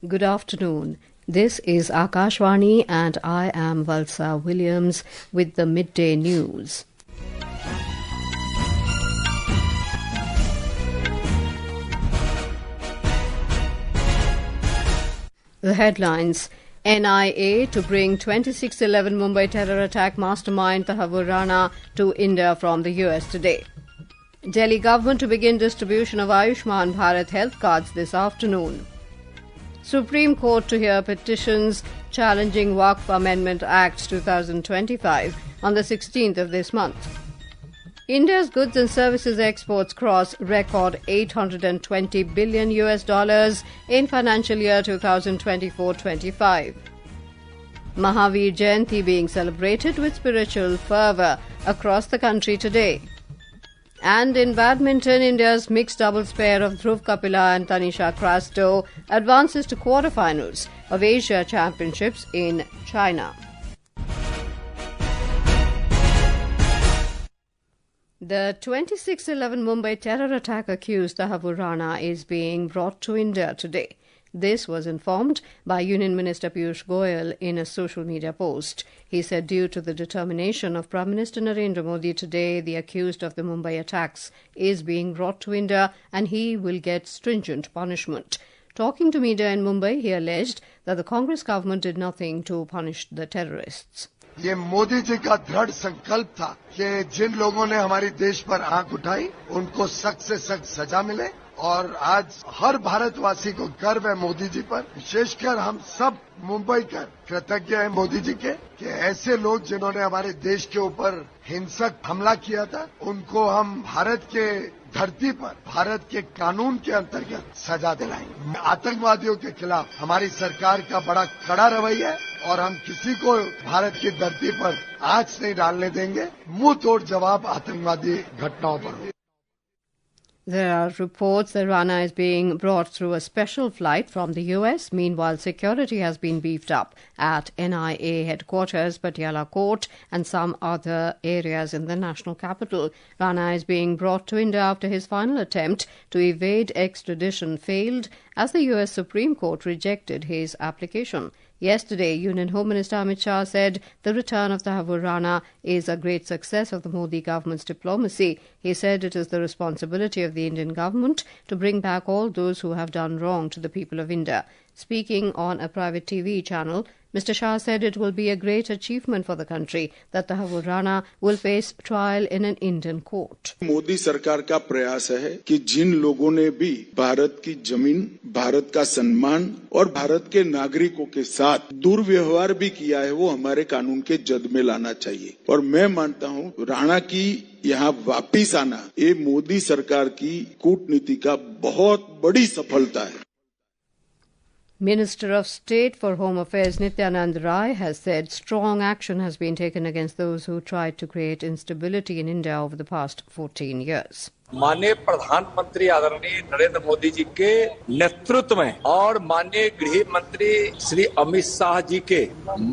Good afternoon. This is Akashvani and I am Valsa Williams with the midday news. The headlines: NIA to bring 26/11 Mumbai terror attack mastermind Tahawwur Rana to India from the US today. Delhi government to begin distribution of Ayushman Bharat health cards this afternoon. Supreme Court to hear petitions challenging Waqf Amendment Act 2025 on the 16th of this month. India's goods and services exports cross record $820 billion in financial year 2024-25. Mahavir Jayanti being celebrated with spiritual fervour across the country today. And in badminton, India's mixed doubles pair of Dhruv, Kapila and Tanisha Crasto advances to quarterfinals of Asia Championships in China. The 26/11 Mumbai terror attack accused Tahawwur Rana is being brought to India today. This was informed by Union Minister Piyush Goyal in a social media post. He said due to the determination of Prime Minister Narendra Modi today, the accused of the Mumbai attacks is being brought to India and he will get stringent punishment. Talking to media in Mumbai, he alleged that the Congress government did nothing to punish the terrorists. ये मोदी जी का दृढ़ संकल्प था कि जिन लोगों ने हमारे देश पर आंख उठाई उनको सख्त से सख्त सजा मिले और आज हर भारतवासी को गर्व है मोदी जी पर। विशेषकर हम सब मुंबई कर कृतज्ञ हैं मोदी जी के कि ऐसे लोग जिन्होंने हमारे देश के ऊपर हिंसक हमला किया था उनको हम भारत के धरती पर भारत के कानून के अंतर्गत सजा दिलाएंगे। आतंकवादियों के खिलाफ हमारी सरकार का बड़ा कड़ा रवैया है और हम किसी को भारत की धरती पर आंच नहीं डालने देंगे। मुंह तोड़ जवाब आतंकवादी घटनाओं पर। There are reports that Rana is being brought through a special flight from the US. Meanwhile, security has been beefed up at NIA headquarters, Patiala Court and some other areas in the national capital. Rana is being brought to India after his final attempt to evade extradition failed as the US Supreme Court rejected his application. Yesterday, Union Home Minister Amit Shah said the return of Tahawwur Rana is a great success of the Modi government's diplomacy. He said it is the responsibility of the Indian government to bring back all those who have done wrong to the people of India. Speaking on a private TV channel, Mr. Shah said it will be a great achievement for the country that Tahawwur Rana will face trial in an Indian court. Modi सरकार का प्रयास है कि जिन लोगों ने भी भारत की जमीन, भारत का सम्मान और भारत के नागरिकों के साथ दुर्व्यवहार भी किया है वो हमारे कानून के जद में लाना चाहिए। और मैं मानता हूँ राणा की यहाँ वापिस आना ये मोदी सरकार की कूटनीति का बहुत बड़ी सफलता है। Minister of State for Home Affairs Nityanand Rai has said strong action has been taken against those who tried to create instability in India over the past 14 years. माननीय प्रधानमंत्री आदरणीय नरेंद्र मोदी जी के नेतृत्व में और माननीय गृह मंत्री श्री अमित शाह जी के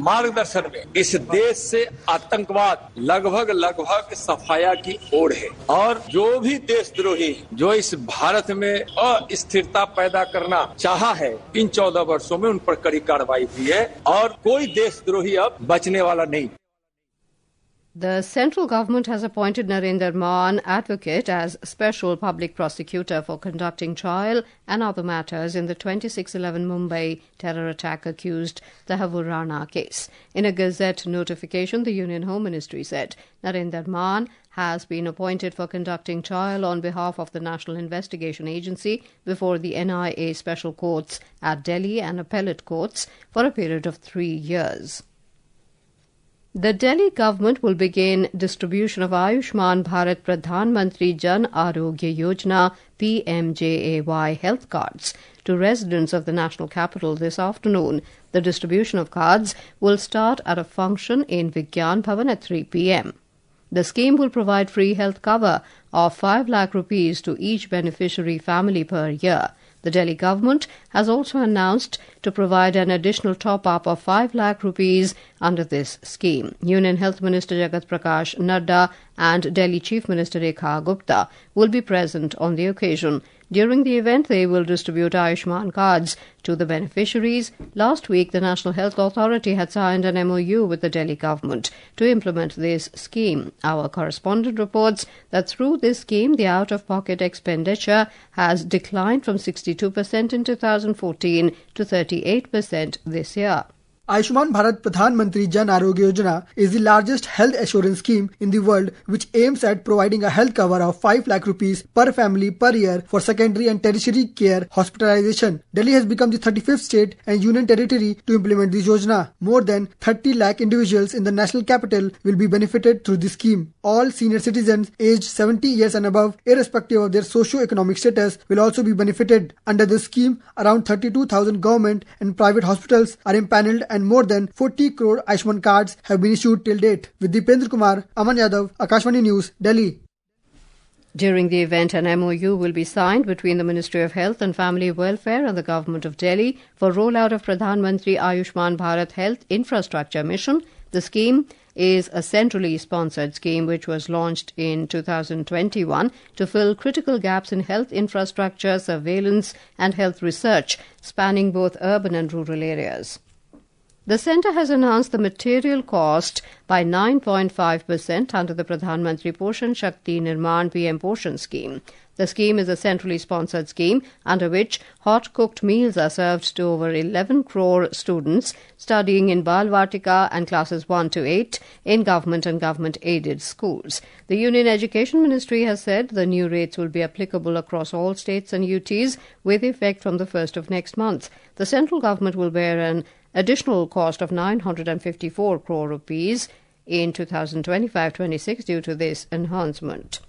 मार्गदर्शन में इस देश से आतंकवाद लगभग सफाया की ओर है और जो भी देशद्रोही जो इस भारत में अस्थिरता पैदा करना चाहा है इन 14 वर्षों में उन पर कड़ी कार्रवाई हुई है और कोई देशद्रोही अब बचने वाला नहीं। The central government has appointed Narendra Maan advocate as special public prosecutor for conducting trial and other matters in the 26/11 Mumbai terror attack accused Tahawwur Rana case. In a Gazette notification, the Union Home Ministry said Narendra Maan has been appointed for conducting trial on behalf of the National Investigation Agency before the NIA special courts at Delhi and appellate courts for a period of 3 years. The Delhi government will begin distribution of Ayushman Bharat Pradhan Mantri Jan Arogya Yojana PMJAY health cards to residents of the national capital this afternoon. The distribution of cards will start at a function in Vigyan Bhavan at 3 p.m. The scheme will provide free health cover of 5 lakh rupees to each beneficiary family per year. The Delhi government has also announced to provide an additional top-up of 5 lakh rupees under this scheme. Union Health Minister Jagat Prakash Nadda and Delhi Chief Minister Rekha Gupta will be present on the occasion. During the event, they will distribute Ayushman cards to the beneficiaries. Last week, the National Health Authority had signed an MOU with the Delhi government to implement this scheme. Our correspondent reports that through this scheme, the out-of-pocket expenditure has declined from 62% in 2014 to 38% this year. Ayushman Bharat Pradhan Mantri Jan Arogya Yojana is the largest health assurance scheme in the world, which aims at providing a health cover of 5 lakh rupees per family per year for secondary and tertiary care hospitalization. Delhi has become the 35th state and union territory to implement this Yojana. More than 30 lakh individuals in the national capital will be benefited through this scheme. All senior citizens aged 70 years and above, irrespective of their socio-economic status, will also be benefited. Under this scheme, around 32,000 government and private hospitals are impaneled and more than 40 crore Ayushman cards have been issued till date. With Dipendra Kumar, Aman Yadav, Akashvani News, Delhi. During the event, an MOU will be signed between the Ministry of Health and Family Welfare and the Government of Delhi for rollout of Pradhan Mantri Ayushman Bharat Health Infrastructure Mission. The scheme is a centrally sponsored scheme which was launched in 2021 to fill critical gaps in health infrastructure, surveillance and health research, spanning both urban and rural areas. The centre has enhanced the material cost by 9.5% under the Pradhan Mantri Poshan Shakti Nirman PM Poshan scheme. The scheme is a centrally sponsored scheme under which hot-cooked meals are served to over 11 crore students studying in Bal Vatika and classes 1 to 8 in government and government-aided schools. The Union Education Ministry has said the new rates will be applicable across all states and UTs with effect from the 1st of next month. The central government will bear an additional cost of 954 crore rupees in 2025-26 due to this enhancement.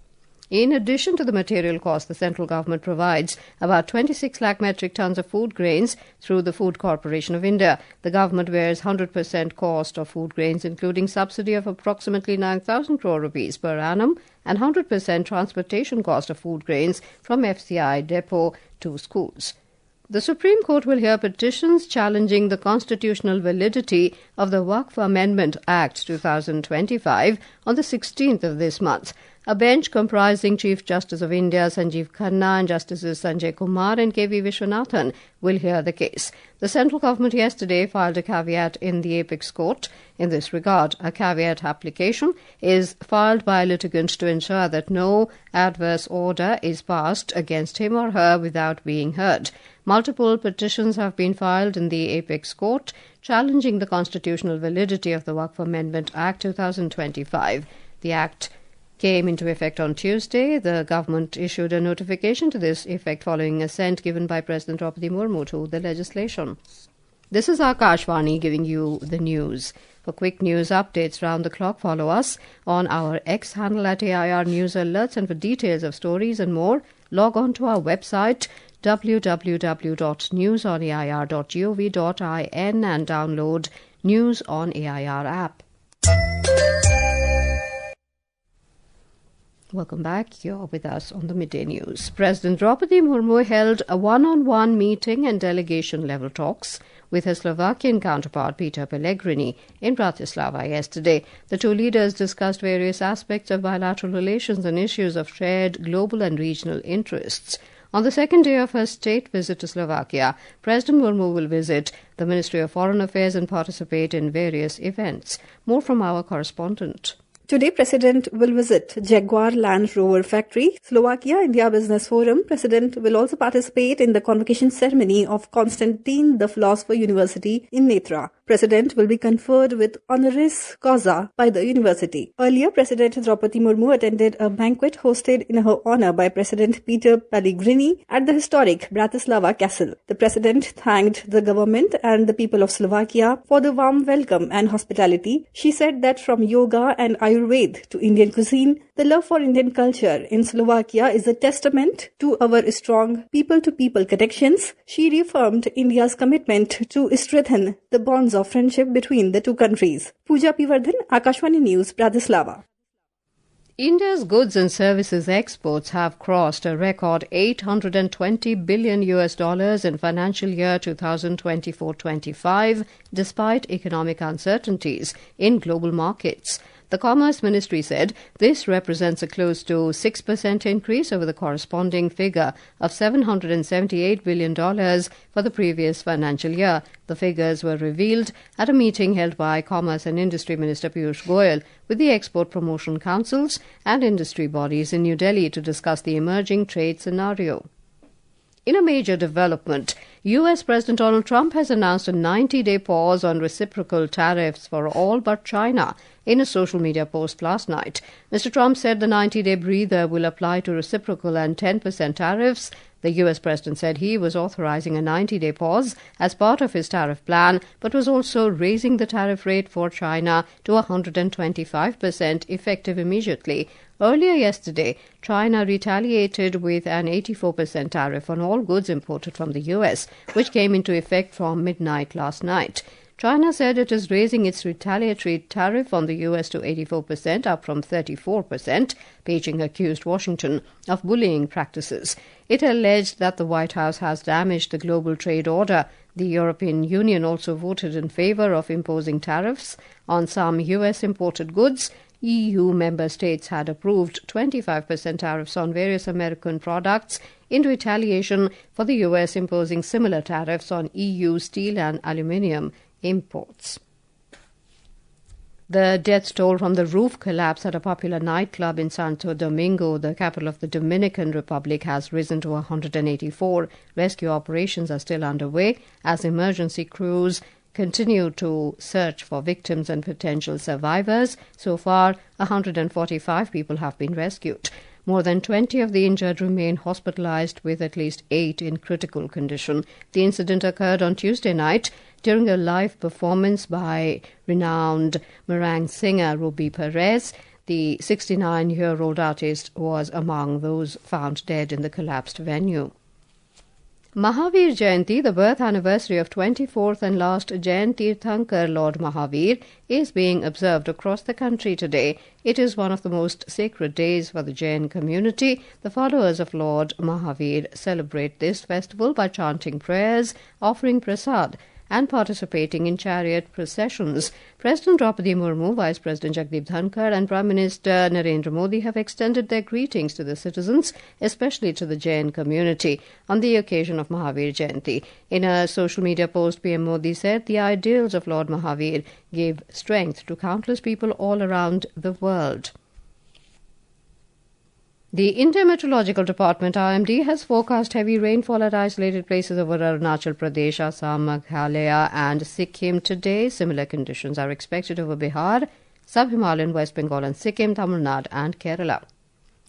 In addition to the material cost, the central government provides about 26 lakh metric tons of food grains through the Food Corporation of India. The government bears 100% cost of food grains, including subsidy of approximately 9,000 crore rupees per annum and 100% transportation cost of food grains from FCI depot to schools. The Supreme Court will hear petitions challenging the constitutional validity of the Waqf Amendment Act 2025 on the 16th of this month. A bench comprising Chief Justice of India Sanjeev Khanna and Justices Sanjay Kumar and K.V. Vishwanathan will hear the case. The central government yesterday filed a caveat in the apex court. In this regard, a caveat application is filed by a litigant to ensure that no adverse order is passed against him or her without being heard. Multiple petitions have been filed in the apex court challenging the constitutional validity of the Waqf Amendment Act 2025. The act came into effect on Tuesday. The government issued a notification to this effect following assent given by President Draupadi Murmu to the legislation. This is Akashvani giving you the news. For quick news updates round the clock, follow us on our X handle at AIR News Alerts, and for details of stories and more, log on to our website www.newsonair.gov.in and download News on AIR app. Welcome back. You're with us on the Midday News. President Draupadi Murmu held a one-on-one meeting and delegation-level talks with her Slovakian counterpart Peter Pellegrini in Bratislava yesterday. The two leaders discussed various aspects of bilateral relations and issues of shared global and regional interests. On the second day of her state visit to Slovakia, President Murmu will visit the Ministry of Foreign Affairs and participate in various events. More from our correspondent. Today, President will visit Jaguar Land Rover Factory, Slovakia India Business Forum. President will also participate in the convocation ceremony of Constantine the Philosopher University in Netra. President will be conferred with honoris causa by the university. Earlier, President Draupadi Murmu attended a banquet hosted in her honor by President Peter Pellegrini at the historic Bratislava Castle. The President thanked the government and the people of Slovakia for the warm welcome and hospitality. She said that from yoga and Ayurveda to Indian cuisine, the love for Indian culture in Slovakia is a testament to our strong people-to-people connections. She reaffirmed India's commitment to strengthen the bonds of friendship between the two countries. Pooja Pivardhan, Akashvani News, Bratislava. India's goods and services exports have crossed a record $820 billion in financial year 2024-25, despite economic uncertainties in global markets. The Commerce Ministry said this represents a close to 6% increase over the corresponding figure of $778 billion for the previous financial year. The figures were revealed at a meeting held by Commerce and Industry Minister Piyush Goyal with the export promotion councils and industry bodies in New Delhi to discuss the emerging trade scenario. In a major development, US President Donald Trump has announced a 90-day pause on reciprocal tariffs for all but China. In a social media post last night, Mr. Trump said the 90-day breather will apply to reciprocal and 10% tariffs. The US President said he was authorizing a 90-day pause as part of his tariff plan, but was also raising the tariff rate for China to 125% effective immediately. Earlier yesterday, China retaliated with an 84% tariff on all goods imported from the US, which came into effect from midnight last night. China said it is raising its retaliatory tariff on the US to 84%, up from 34%. Beijing accused Washington of bullying practices. It alleged that the White House has damaged the global trade order. The European Union also voted in favor of imposing tariffs on some US imported goods. EU member states had approved 25% tariffs on various American products in retaliation for the US imposing similar tariffs on EU steel and aluminium imports. The death toll from the roof collapse at a popular nightclub in Santo Domingo, the capital of the Dominican Republic, has risen to 184. Rescue operations are still underway as emergency crews continue to search for victims and potential survivors. So far, 145 people have been rescued. More than 20 of the injured remain hospitalized, with at least 8 in critical condition. The incident occurred on Tuesday night during a live performance by renowned meringue singer Ruby Perez. The 69-year-old artist was among those found dead in the collapsed venue. Mahavir Jayanti, the birth anniversary of 24th and last Jain Tirthankar Lord Mahavir, is being observed across the country today. It is one of the most sacred days for the Jain community. The followers of Lord Mahavir celebrate this festival by chanting prayers, offering prasad, and participating in chariot processions. President Draupadi Murmu, Vice President Jagdeep Dhankar and Prime Minister Narendra Modi have extended their greetings to the citizens, especially to the Jain community, on the occasion of Mahavir Jayanti. In a social media post, PM Modi said the ideals of Lord Mahavir gave strength to countless people all around the world. The Indian Meteorological Department (IMD) has forecast heavy rainfall at isolated places over Arunachal Pradesh, Assam, Meghalaya and Sikkim today. Similar conditions are expected over Bihar, Sub-Himalayan, West Bengal and Sikkim, Tamil Nadu and Kerala.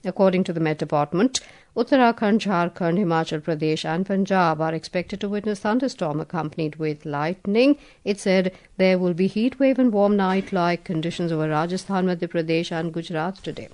According to the Met Department, Uttarakhand, Jharkhand, Himachal Pradesh and Punjab are expected to witness thunderstorm accompanied with lightning. It said there will be heat wave and warm night-like conditions over Rajasthan, Madhya Pradesh and Gujarat today.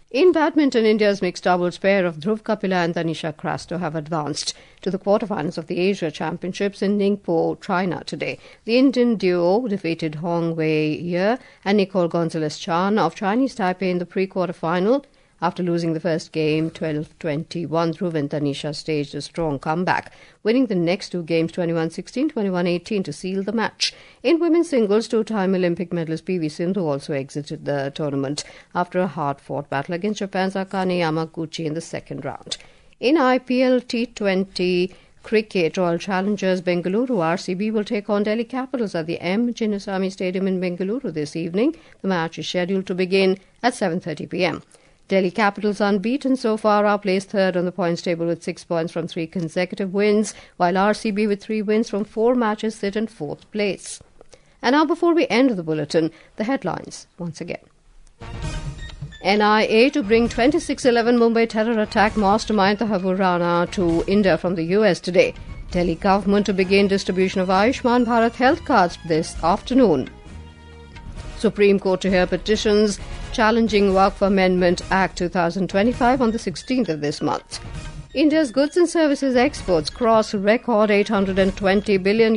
In badminton, India's mixed doubles pair of Dhruv, Kapila and Tanisha Crasto have advanced to the quarterfinals of the Asia Championships in Ningpo, China today. The Indian duo defeated Hong Wei-Ye and Nicole Gonzalez-Chan of Chinese Taipei in the pre-quarterfinal. After losing the first game 12-21, Dhruv and Tanisha staged a strong comeback, winning the next two games 21-16, 21-18 to seal the match. In women's singles, two-time Olympic medalist PV Sindhu also exited the tournament after a hard-fought battle against Japan's Akane Yamaguchi in the second round. In IPL T20 cricket, Royal Challengers Bengaluru RCB will take on Delhi Capitals at the M. Chinnaswamy Stadium in Bengaluru this evening. The match is scheduled to begin at 7:30 p.m. Delhi Capitals, unbeaten so far, are placed third on the points table with 6 points from 3 consecutive wins, while RCB with 3 wins from 4 matches sit in 4th place. And now, before we end the bulletin, the headlines once again. NIA to bring 26/11 Mumbai terror attack mastermind Tahawwur Rana to India from the US today. Delhi government to begin distribution of Ayushman Bharat health cards this afternoon. Supreme Court to hear petitions challenging Waqf Amendment Act 2025 on the 16th of this month. India's goods and services exports cross record $820 billion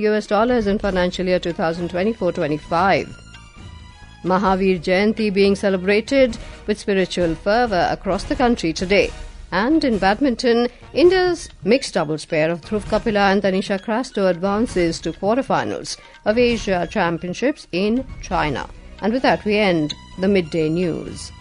in financial year 2024-25. Mahavir Jayanti being celebrated with spiritual fervour across the country today. And in badminton, India's mixed doubles pair of Dhruv, Kapila and Tanisha Crasto advances to quarterfinals of Asia Championships in China. And with that, we end the midday news.